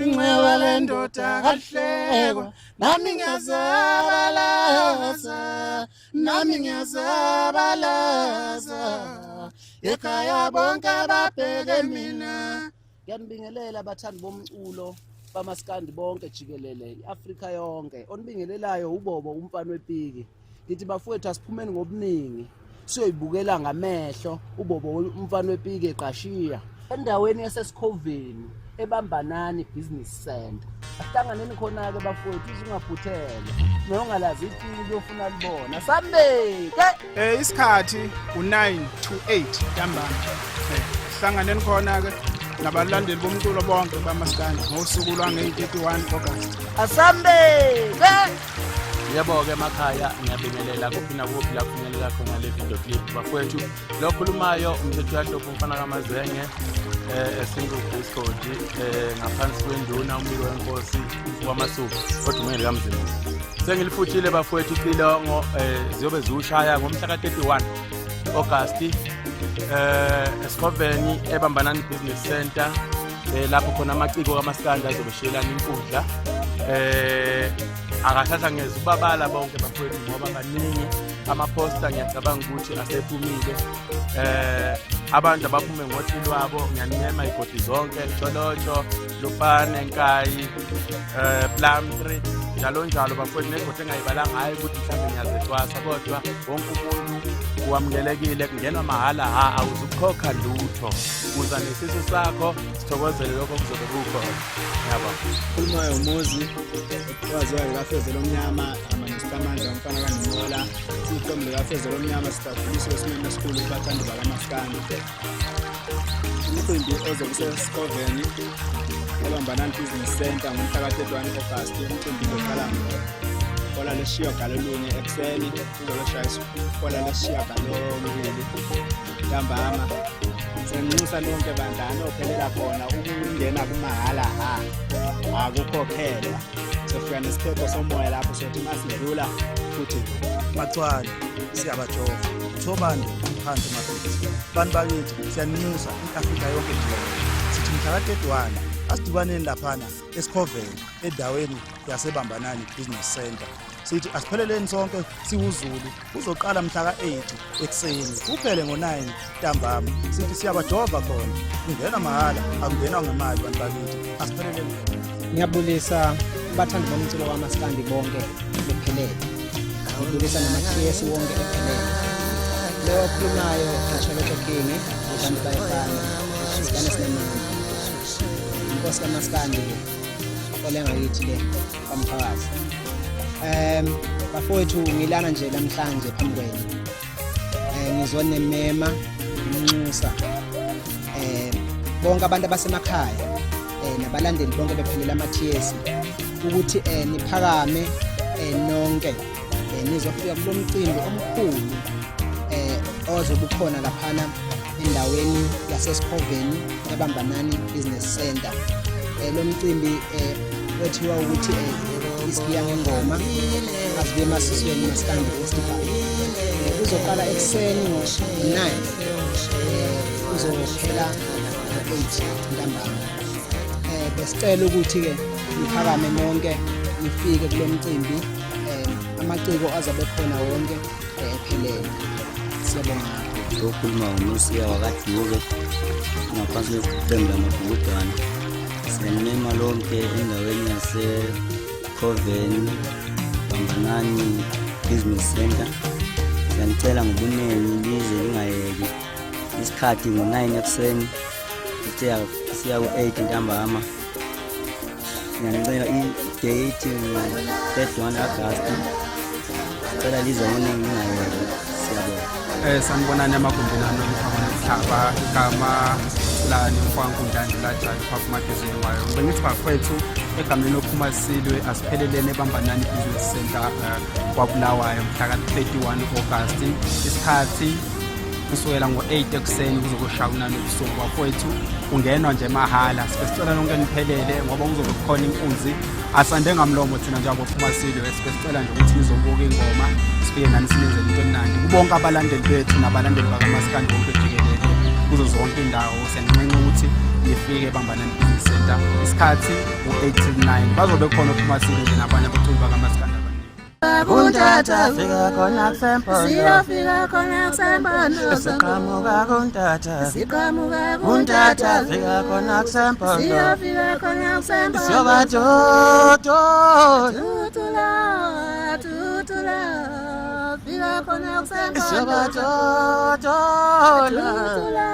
incewa lendoda kahlekwa nami ngiyazabalaza ekhaya bonke babheke mina. Ngiyanibingelela abathandi bomculo bamaskandi bonke jikelele iAfrika yonke. Onibingelelayo uBobo umfana wePiki. Ngithi bafowethu asiphumeni ngobuningi siyoyibukela ngamehlo uBobo umfana wePiki eqashiya endaweni yaseScoveni eBambanani Business Center. Asihlanganeni khona-ke bafowethu uzungaphuthele nongalazi iPiki uyofuna libona sambeke. Isikhathi u9 to 8 ntambama. Sihlanganeni khona-ke nabalandeli bomculo bonke bamaskandi ngosuku lwange-31 August. Asambeke. Yebo-ke emakhaya ngiyabingelela kuphi nakuphi la kufinyelela khona le video clip bafowethu. Lo khulumayo umthetho yahlopha umfana kaMazenge esingle Discord ngaphansi kwenduna umbiko wenkosi kwaMasuku odumele kaMzimba. Sengilifuthile bafowethu icilongo ziyobe ziwushaya ngomhla ka-31 August eScoveni eBambanani Business Center lapho khona amaciko kamaskandi azobeshelana inkundla. Akasasa ngeze ubabala bonke bafowethu ngoba baningi amaposter ngiyacabanga ukuthi asephumile. Abantu abaphume ngothi lwabo ngiyanema igodi zonke Tsholotsho, Lupane, Nkayi, Plumtree njalo bafowethu negodi engayibalanga hayi ukuthi mhlawumbe ngiyazethwasa kodwa wonke umuntu uwamukelekile kungenwa mahala awuzukhokha lutho uza nesiso sakho sithokozele lokho kuzobe kukhona. Ngiyabonga. Khulumayo umuzi waziwa ngafezela omnyama amanistamandla umfana kaNimola siqombe ngafezela omnyama sitafundiswa esimeni esikhulu kubathandi bakamaskandi. Umcimbi ozokuseScoveni eBambanani Business Center ngomhla ka-31 August. Umcimbi uzoqala ngohola lesishiyagalolunye ekuseni uzoshaya ihola lesishiyagalolunye ntambama. Senxusa lonke bandana ophelela khona ukungena kumahala akukhokhelwa. Sofika nesiphepho somoya lapho sothi masidlula futhi Macwane siyabajova thobani phansi mafethu bantu bakithi siyaninxusa iAfrika yonke jikelele. Sithi mhla ka-31 asidibaneni laphana eScoveni endaweni yaseBambanani Business Center. Sithi asipheleleni sonke siwuZulu uzoqala mhla ka-8 ekuseni kuphele ngo9 ntambama. Sithi siyabajova khona ungena mahala akungenwa ngemali bantu bakithi asipheleleni. Ngiyabulisa abathandi bomculo wamaskandi bonke bephelele. Ngibulisa nama-TS wonke ephelele. Lo okhulumayo Tsholotsho King abantu bayefana isikane sinemali inkosi kamaskandi olenga yithi le kamphakazi. Bafowethu ngilana nje namhlanje phambi kwenu ngizone mema inxusa bonke abantu abasemakhaya nabalandeli bonke bephelela ama-TS ukuthi niphakame nonke nizofika kulo mcimbi omkhulu ozobe ukhona laphana endaweni yaseScoveni eBambanani Business Center. Lo mcimbi wethiwa ukuthi isiya ngengoma asibe masisweni maskandi festival. Uzoqala ekuseni ngo9 uzophela ngo8 ntambama. Besicela ukuthi ke niphakame nonke nifike kulo mcimbi amaciko azabe khona wonke ephelele. Siyabonga. Lokhuluma uMusiya wakaDuke ngaphansi kweqembu lamabhukudwana. Siyanema lonke endaweni yaseScoveni Bambanani Business Center. Siyanicela ngobuningi lize lingayeki isikhathi ngo9 ekuseni siya ku8 ntambama. Siyanicela i-date ngo-31 August. Sicela lize ngobuningi lingayeki. Siyabonga. Sanibonani emagumbini nomhlaba igama lani mfwankundla njalo phafu magazini wayo. Bengithi bafowethu egameni lophuma silwe asiphelelene eBambanani Business Center kwaBulawayo mhla ka-31 August. Isikhathi kusukela ngo8 ekuseni kuzokushaya kunani ubusuku bafowethu ungenwa nje mahala. Sicela lonke niphelele ngoba kuzobe kukhona inkunzi asande ngamlomo thina nje abophuma silwe. Sicela nje ukuthi nizobuka ingoma sifike nani sinenzele into emnandi kubonke abalandeli bethu nabalandeli bakamaskandi bonke jikelele kuzo zonke indawo. Siyanqenqa ukuthi nifike eBambanani Business Center isikhathi u8 till 9 bazobe khona uPhumasile nje nabanye abaculi bakaMaskandi abaningi. Kuntata fika khona kusempondo siyofika khona kusempondo siqhamuka kuntata kuntata fika khona kusempondo siyofika khona kusempondo siyobathoto tutula fika khona kusempondo siyobathoto tutula